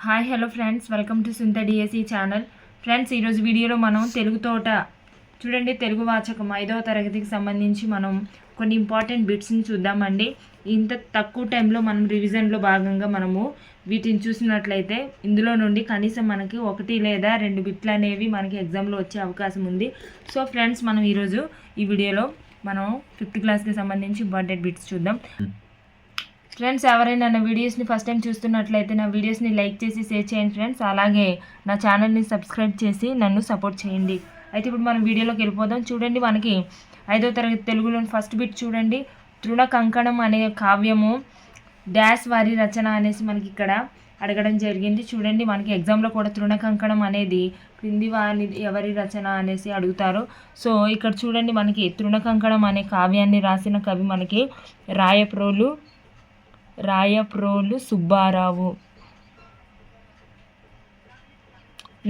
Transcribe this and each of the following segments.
Hi hello friends, welcome to సుంత DSE channel. Friends, ఈరోజు వీడియోలో మనం తెలుగు తోట చూడండి, తెలుగు వాచకం 5వ తరగతికి సంబంధించి మనం కొన్ని ఇంపార్టెంట్ బిట్స్ని చూద్దామండి. ఇంత తక్కువ టైంలో మనం రివిజన్లో భాగంగా మనము వీటిని చూసినట్లయితే ఇందులో నుండి కనీసం మనకి 1 లేదా 2 బిట్లు అనేవి మనకి ఎగ్జామ్లో వచ్చే అవకాశం ఉంది. సో ఫ్రెండ్స్, మనం ఈరోజు ఈ వీడియోలో మనం 5th క్లాస్కి సంబంధించి ఇంపార్టెంట్ బిట్స్ చూద్దాం. ఫ్రెండ్స్, ఎవరైనా నా వీడియోస్ని ఫస్ట్ టైం చూస్తున్నట్లయితే నా వీడియోస్ని లైక్ చేసి షేర్ చేయండి ఫ్రెండ్స్. అలాగే నా ఛానల్ని సబ్స్క్రైబ్ చేసి నన్ను సపోర్ట్ చేయండి. అయితే ఇప్పుడు మనం వీడియోలోకి వెళ్ళిపోదాం. చూడండి, మనకి 5వ తరగతి తెలుగులోని ఫస్ట్ బిట్ చూడండి. తృణ కంకణం అనే కావ్యము డాష్ వారి రచన అనేసి మనకి ఇక్కడ అడగడం జరిగింది. చూడండి, మనకి ఎగ్జామ్లో కూడా తృణ కంకణం అనేది క్రింది వారి ఎవరి రచన అనేసి అడుగుతారు. సో ఇక్కడ చూడండి, మనకి తృణ కంకణం అనే కావ్యాన్ని రాసిన కవి మనకి రాయప్రోలు సుబ్బారావు.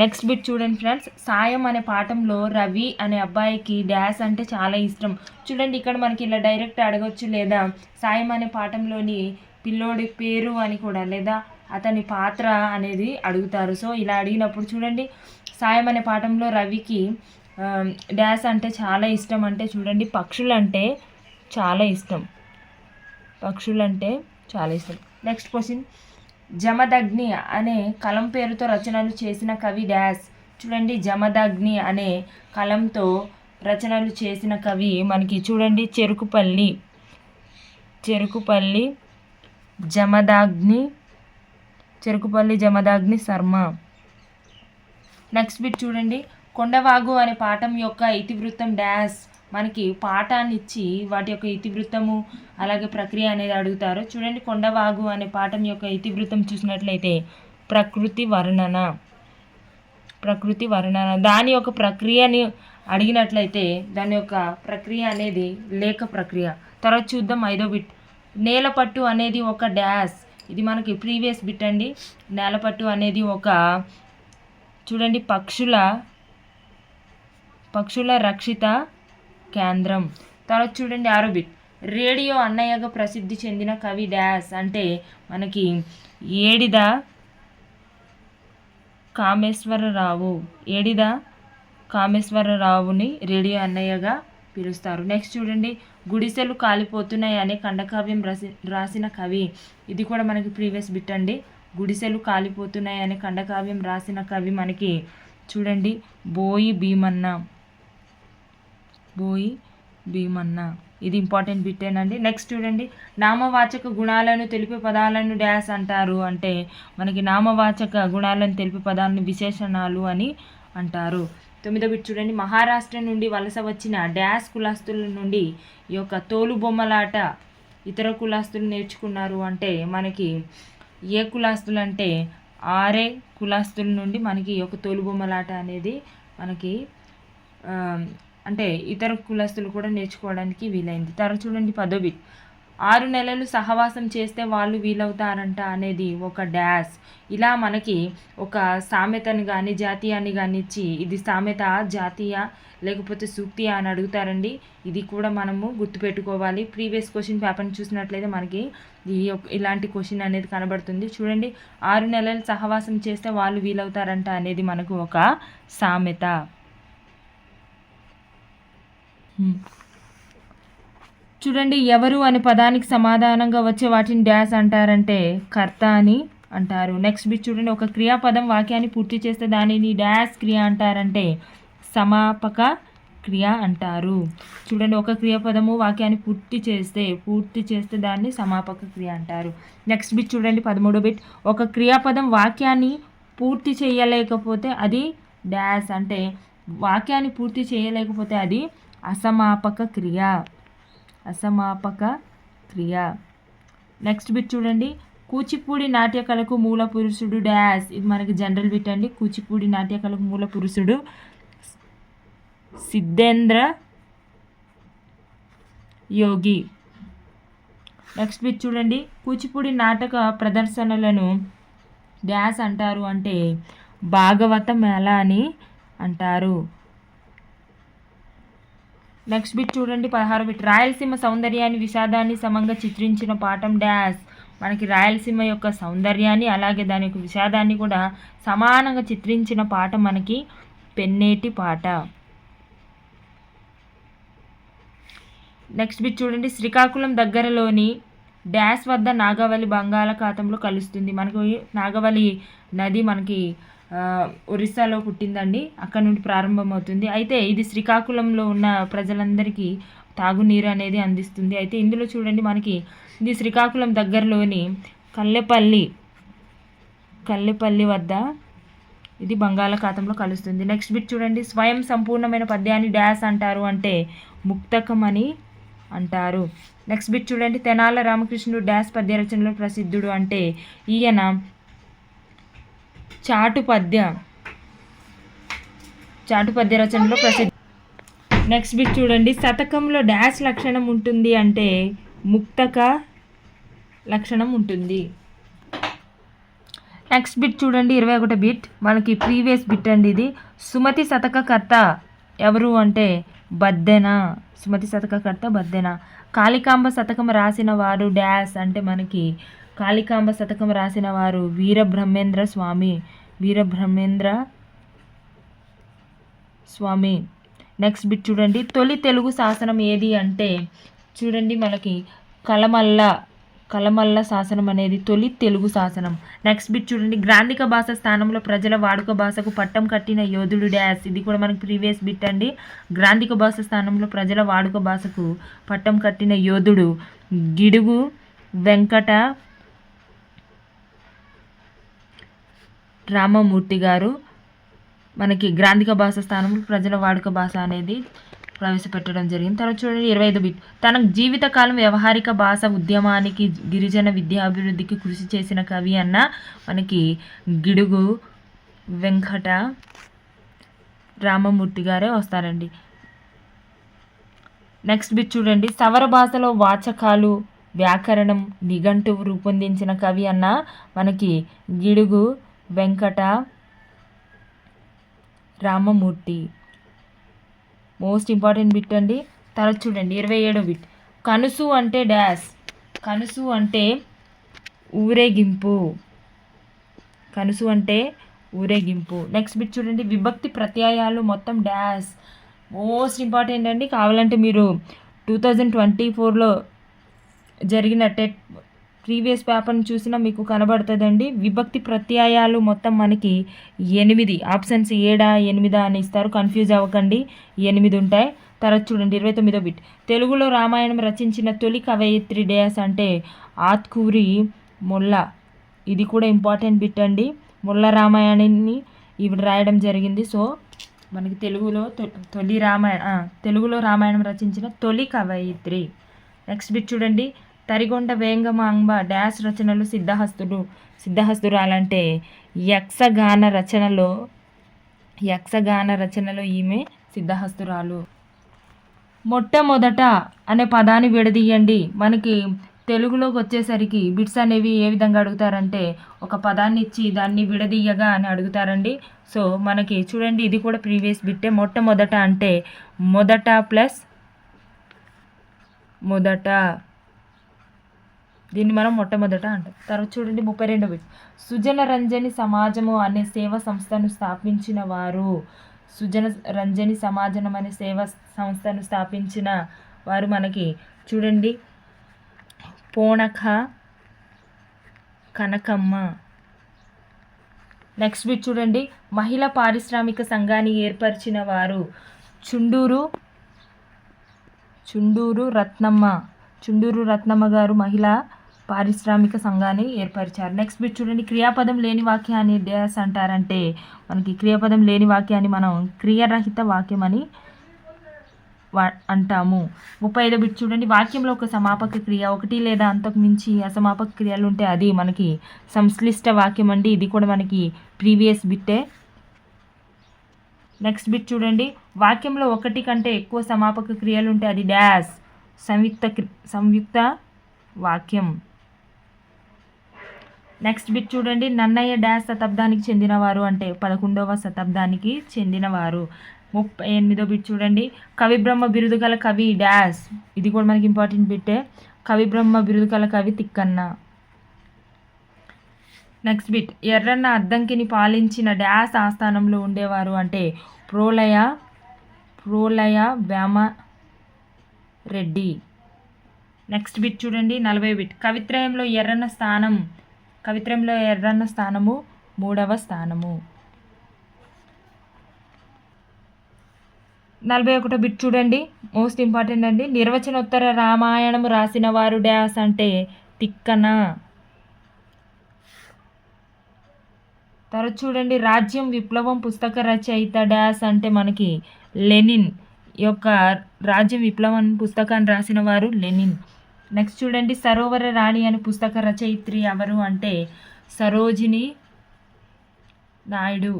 నెక్స్ట్ బిట్ చూడండి ఫ్రెండ్స్. సాయం అనే పాఠంలో రవి అనే అబ్బాయికి డాష్ అంటే చాలా ఇష్టం. చూడండి, ఇక్కడ మనకి ఇలా డైరెక్ట్ అడగవచ్చు, లేదా సాయం అనే పాఠంలోని పిల్లోడి పేరు అని కూడా, లేదా అతని పాత్ర అనేది అడుగుతారు. సో ఇలా అడిగినప్పుడు చూడండి, సాయం అనే పాఠంలో రవికి డాష్ అంటే చాలా ఇష్టం అంటే చూడండి, పక్షులంటే చాలా ఇష్టం. Next question. జమదగ్ని అనే కలం పేరుతో రచనలు చేసిన కవి డాష్. చూడండి, జమదగ్ని అనే కలంతో రచనలు చేసిన కవి మనకి చూడండి చెరుకుపల్లి జమదాగ్ని శర్మ. నెక్స్ట్ బిట్ చూడండి. కొండవాగు అనే పాఠం యొక్క ఇతివృత్తం డాష్. మనకి పాఠాన్ని ఇచ్చి వాటి యొక్క ఇతివృత్తము అలాగే ప్రక్రియ అనేది అడుగుతారు. చూడండి, కొండవాగు అనే పాఠం యొక్క ఇతివృత్తం చూసినట్లయితే ప్రకృతి వర్ణన. దాని యొక్క ప్రక్రియని అడిగినట్లయితే దాని యొక్క ప్రక్రియ అనేది లేఖ ప్రక్రియ. తర్వాత చూద్దాం 5వ బిట్. నేలపట్టు అనేది ఒక డాష్. ఇది మనకి ప్రీవియస్ బిట్ అండి. నేలపట్టు అనేది ఒక చూడండి పక్షుల రక్షిత కేంద్రం. తర్వాత చూడండి 6వ బిట్. రేడియో అన్నయ్యగా ప్రసిద్ధి చెందిన కవి డాష్ అంటే మనకి ఏడిద కామేశ్వరరావుని రేడియో అన్నయ్యగా పిలుస్తారు. నెక్స్ట్ చూడండి, గుడిసెలు కాలిపోతున్నాయి అనే ఖండకావ్యం రాసిన కవి. ఇది కూడా మనకి ప్రీవియస్ బిట్ అండి. గుడిసెలు కాలిపోతున్నాయి అనే ఖండకావ్యం రాసిన కవి మనకి చూడండి బోయి భీమన్న. ఇది ఇంపార్టెంట్ బిట్టేనండి. నెక్స్ట్ చూడండి, నామవాచక గుణాలను తెలిపే పదాలను డాష్ అంటారు అంటే మనకి నామవాచక గుణాలను తెలిపే పదాలను విశేషణాలు అని అంటారు. 9వ బిట్ చూడండి. మహారాష్ట్ర నుండి వలస వచ్చిన డాష్ కులస్తుల నుండి ఈ యొక్క తోలుబొమ్మలాట ఇతర కులస్తులు నేర్చుకున్నారు అంటే మనకి ఏ కులస్తులు అంటే ఆరే కులస్తుల నుండి మనకి ఈ యొక్క తోలుబొమ్మలాట అనేది మనకి అంటే ఇతర కులస్తులు కూడా నేర్చుకోవడానికి వీలైంది. తర్వాత చూడండి 10వ బిట్. 6 నెలలు సహవాసం చేస్తే వాళ్ళు వీలవుతారంట అనేది ఒక డాష్. ఇలా మనకి ఒక సామెతను కానీ జాతీయాన్ని కానీ ఇచ్చి ఇది సామెత, జాతీయ లేకపోతే సూక్తి అని అడుగుతారండి. ఇది కూడా మనము గుర్తుపెట్టుకోవాలి. ప్రీవియస్ క్వశ్చన్ పేపర్ని చూసినట్లయితే మనకి ఇలాంటి క్వశ్చన్ అనేది కనబడుతుంది. చూడండి, 6 నెలలు సహవాసం చేస్తే వాళ్ళు వీలవుతారంట అనేది మనకు ఒక సామెత. చూడండి, ఎవరు అనే పదానికి సమాధానంగా వచ్చే వాటిని డాష్ అంటారంటే కర్త అని అంటారు. నెక్స్ట్ బిట్ చూడండి. ఒక క్రియాపదం వాక్యాన్ని పూర్తి చేస్తే దానిని డాష్ క్రియ అంటారంటే సమాపక క్రియ అంటారు. చూడండి, ఒక క్రియాపదము వాక్యాన్ని పూర్తి చేస్తే దాన్ని సమాపక క్రియ అంటారు. నెక్స్ట్ బిట్ చూడండి 13వ బిట్. ఒక క్రియాపదం వాక్యాన్ని పూర్తి చేయలేకపోతే అది డాష్ అంటే వాక్యాన్ని పూర్తి చేయలేకపోతే అది అసమాపక క్రియ. నెక్స్ట్ బిట్ చూడండి. కూచిపూడి నాట్యకళకు మూల పురుషుడు డాష్. ఇది మనకి జనరల్ బిట్ అండి. కూచిపూడి నాట్యకళకు మూల పురుషుడు సిద్ధేంద్ర యోగి. నెక్స్ట్ బిట్ చూడండి. కూచిపూడి నాటక ప్రదర్శనలను డాష్ అంటారు అంటే భాగవత మేళ అని అంటారు. నెక్స్ట్ బిట్ చూడండి 16వ బిట్. రాయలసీమ సౌందర్యాన్ని విషాదాన్ని సమంగా చిత్రించిన పాఠం డాష్. మనకి రాయలసీమ యొక్క సౌందర్యాన్ని అలాగే దాని యొక్క విషాదాన్ని కూడా సమానంగా చిత్రించిన పాట మనకి పెన్నేటి పాట. నెక్స్ట్ బిట్ చూడండి, శ్రీకాకుళం దగ్గరలోని డ్యాష్ వద్ద నాగవల్లి బంగాళాఖాతంలో కలుస్తుంది. మనకి నాగవల్లి నది మనకి ఒరిస్సాలో పుట్టిందండి, అక్కడ నుండి ప్రారంభమవుతుంది. అయితే ఇది శ్రీకాకుళంలో ఉన్న ప్రజలందరికీ తాగునీరు అనేది అందిస్తుంది. అయితే ఇందులో చూడండి మనకి ఇది శ్రీకాకుళం దగ్గరలోని కల్లెపల్లి వద్ద ఇది బంగాళాఖాతంలో కలుస్తుంది. నెక్స్ట్ బిట్ చూడండి, స్వయం సంపూర్ణమైన పద్యాన్ని డ్యాష్ అంటారు అంటే ముక్తకం అని అంటారు. నెక్స్ట్ బిట్ చూడండి, తెనాల రామకృష్ణుడు డ్యాష్ పద్య రచనలో ప్రసిద్ధుడు అంటే ఈయన చాటు పద్య రచనలో ప్రసిద్ధి. నెక్స్ట్ బిట్ చూడండి, శతకంలో డ్యాష్ లక్షణం ఉంటుంది అంటే ముక్తక లక్షణం ఉంటుంది. నెక్స్ట్ బిట్ చూడండి 21 బిట్ మనకి ప్రీవియస్ బిట్ అండి ఇది. సుమతి శతకకర్త ఎవరు అంటే బద్దెన. కాళికాంబ శతకం రాసిన వారు డ్యాష్ అంటే మనకి కాళికాంబ శతకం రాసిన వారు వీరబ్రహ్మేంద్ర స్వామి. నెక్స్ట్ బిట్ చూడండి, తొలి తెలుగు శాసనం ఏది అంటే చూడండి మనకి కలమల్ల శాసనం అనేది తొలి తెలుగు శాసనం. నెక్స్ట్ బిట్ చూడండి, గ్రాంధిక భాష స్థానంలో ప్రజల వాడుక భాషకు పట్టం కట్టిన యోధుడు డ్యాష్. ఇది కూడా మనకి ప్రీవియస్ బిట్ అండి. గ్రాంధిక భాష స్థానంలో ప్రజల వాడుక భాషకు పట్టం కట్టిన యోధుడు గిడుగు వెంకట రామమూర్తి గారు. మనకి గ్రాంధిక భాష స్థానంలో ప్రజల వాడుక భాష అనేది ప్రవేశపెట్టడం జరిగింది. తర్వాత చూడండి 25 బిట్, తన జీవితకాలం వ్యవహారిక భాష ఉద్యమానికి గిరిజన విద్యాభివృద్ధికి కృషి చేసిన కవి అన్న మనకి గిడుగు వెంకట రామమూర్తి గారే వస్తారండి. నెక్స్ట్ బిట్ చూడండి, సవర భాషలో వాచకాలు వ్యాకరణం నిఘంటువు రూపొందించిన కవి అన్న మనకి Gidugu Venkata Ramamurthy. Most important bit అండి. తర్వాత చూడండి 27 బిట్, కనుసు అంటే డ్యాష్. కనుసు అంటే ఊరేగింపు. నెక్స్ట్ బిట్ చూడండి, విభక్తి ప్రత్యయాలు మొత్తం డ్యాష్. మోస్ట్ ఇంపార్టెంట్ అండి. కావాలంటే మీరు 2024లో జరిగిన ప్రీవియస్ పేపర్ని చూసినా మీకు కనబడుతుందండి. విభక్తి ప్రత్యయాలు మొత్తం మనకి 8, ఆప్షన్స్ 7, 8 అని ఇస్తారు, కన్ఫ్యూజ్ అవ్వకండి, 8 ఉంటాయి. తర్వాత చూడండి 29 బిట్, తెలుగులో రామాయణం రచించిన తొలి కవయిత్రి డ్యాష్ అంటే ఆత్కూరి మొల్ల. ఇది కూడా ఇంపార్టెంట్ బిట్ అండి. మొల్ల రామాయణాన్ని ఇవి రాయడం జరిగింది. సో మనకి తెలుగులో రామాయణం రచించిన తొలి కవయిత్రి. నెక్స్ట్ బిట్ చూడండి, తరిగొండ వేంగమాంబ డ్యాష్ రచనలు సిద్ధహస్తురాలంటే యక్షగాన రచనలో ఈమె సిద్ధహస్తురాలు. మొట్టమొదట అనే పదాన్ని విడదీయండి. మనకి తెలుగులోకి వచ్చేసరికి బిట్స్ అనేవి ఏ విధంగా అడుగుతారంటే ఒక పదాన్ని ఇచ్చి దాన్ని విడదీయగా అని అడుగుతారండి. సో మనకి చూడండి ఇది కూడా ప్రీవియస్ బిట్టే. మొట్టమొదట అంటే మొదట ప్లస్ మొదట, దీన్ని మనం మొట్టమొదట అంటాం. తర్వాత చూడండి 32 బిట్, సుజన రంజని సమాజము అనే సేవా సంస్థను స్థాపించిన వారు. సుజన రంజని సమాజం అనే సేవా సంస్థను స్థాపించిన వారు మనకి చూడండి పోనక కనకమ్మ. నెక్స్ట్ బిట్ చూడండి, మహిళా పారిశ్రామిక సంఘాన్ని ఏర్పరిచిన వారు చుండూరు రత్నమ్మ గారు మహిళా పారిశ్రామిక సంఘాన్ని ఏర్పరిచారు. నెక్స్ట్ బిట్ చూడండి, క్రియాపదం లేని వాక్యాన్ని డ్యాష్ అంటారంటే మనకి క్రియాపదం లేని వాక్యాన్ని మనం క్రియారహిత వాక్యం అని అంటాము. 35 బిట్ చూడండి, వాక్యంలో ఒక సమాపక క్రియ, ఒకటి లేదా అంతకు మించి అసమాపక క్రియలు ఉంటే అది మనకి సంశ్లిష్ట వాక్యం అండి. ఇది కూడా మనకి ప్రీవియస్ బిట్టే. నెక్స్ట్ బిట్ చూడండి, వాక్యంలో ఒకటి కంటే ఎక్కువ సమాపక క్రియలు ఉంటే అది డ్యాష్ సంయుక్త వాక్యం. నెక్స్ట్ బిట్ చూడండి, నన్నయ్య డ్యాష్ శతాబ్దానికి చెందినవారు అంటే 11వ శతాబ్దానికి చెందినవారు. 38 బిట్ చూడండి, కవిబ్రహ్మ బిరుదు గల కవి డ్యాష్. ఇది కూడా మనకి ఇంపార్టెంట్ బిట్టే. కవిబ్రహ్మ బిరుదు గల కవి తిక్కన్న. నెక్స్ట్ బిట్ ఎర్రన్న అద్దంకిని పాలించిన డ్యాస్ ఆస్థానంలో ఉండేవారు అంటే ప్రోలయ వేమరెడ్డి. నెక్స్ట్ బిట్ చూడండి 40 బిట్ కవిత్రయంలో ఎర్రన్న స్థానము 3వ స్థానము. 41 బిట్ చూడండి మోస్ట్ ఇంపార్టెంట్ అండి. నిర్వచనోత్తర రామాయణము రాసిన వారు డ్యాస్ అంటే తిక్కన. తర్వాత చూడండి రాజ్యం విప్లవం పుస్తక రచయిత డ్యాస్ అంటే మనకి లెనిన్. ఈ యొక్క రాజ్యం విప్లవం పుస్తకాన్ని రాసిన వారు లెనిన్. నెక్స్ట్ చూడండి సరోవర రాణి అని పుస్తక రచయిత్రి ఎవరు అంటే సరోజిని నాయుడు.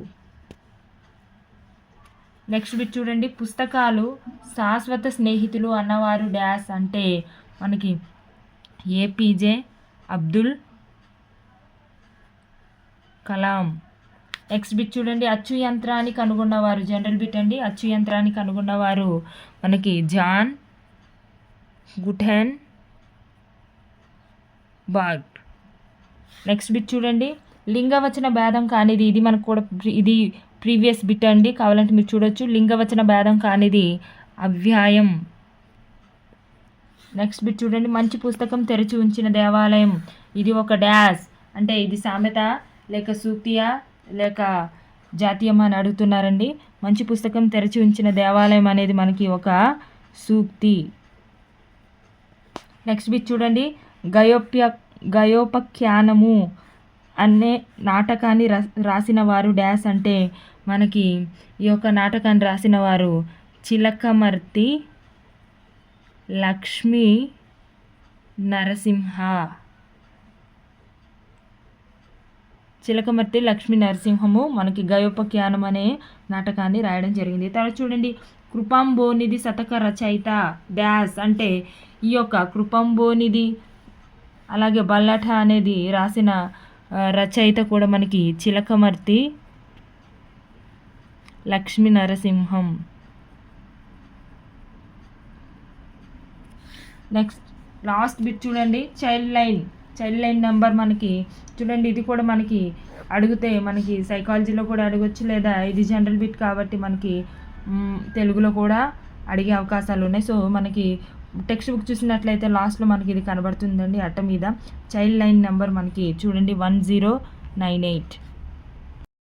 నెక్స్ట్ బిట్ చూడండి పుస్తకాలు శాశ్వత స్నేహితులు అన్నవారు డ్యాస్ అంటే మనకి APJ Abdul Kalam. Next bit చూడండి అచ్చు యంత్రాన్ని కనుగొన్నవారు జనరల్ బిట్ అండి. అచ్చు యంత్రాన్ని కనుగొన్నవారు మనకి జాన్ గుటెన్ బర్గ్. నెక్స్ట్ బిట్ చూడండి లింగవచన భేదం కానిది ఇది మనకు కూడా ఇది ప్రీవియస్ బిట్ అండి, కావాలంటే మీరు చూడొచ్చు. లింగవచన భేదం కానిది అవ్యాయం. నెక్స్ట్ బిట్ చూడండి మంచి పుస్తకం తెరిచి ఉంచిన దేవాలయం ఇది ఒక డ్యాస్ అంటే ఇది సామెత లేక సూక్తియా లేక జాతీయమా అని అడుగుతున్నారండి. మంచి పుస్తకం తెరిచి ఉంచిన దేవాలయం అనేది మనకి ఒక సూక్తి. నెక్స్ట్ బిట్ చూడండి గయోపఖ్యానము అనే నాటకాన్ని రాసిన వారు డ్యాస్ అంటే మనకి ఈ యొక్క నాటకాన్ని రాసిన వారు చిలకమర్తి లక్ష్మీ నరసింహము మనకి గయోపఖ్యానం అనే నాటకాన్ని రాయడం జరిగింది. తర్వాత చూడండి కృపాంబోనిధి శతక రచయిత డ్యాస్ అంటే ఈ యొక్క కృపాంబోనిధి అలాగే బల్లఠ అనేది రాసిన రచయిత కూడా మనకి Chilakamarthi Lakshmi Narasimham. Next last bit చూడండి చైల్డ్ లైన్ నెంబర్ మనకి చూడండి ఇది కూడా మనకి అడిగితే మనకి సైకాలజీలో కూడా అడగొచ్చు లేదా ఇది జనరల్ బిట్ కాబట్టి మనకి తెలుగులో కూడా అడిగే అవకాశాలు ఉన్నాయి. సో మనకి టెక్స్ట్ బుక్ చూసినట్లయితే లాస్ట్లో మనకి ఇది కనబడుతుందండి అట్ట మీద. చైల్డ్ లైన్ నెంబర్ మనకి చూడండి 1098.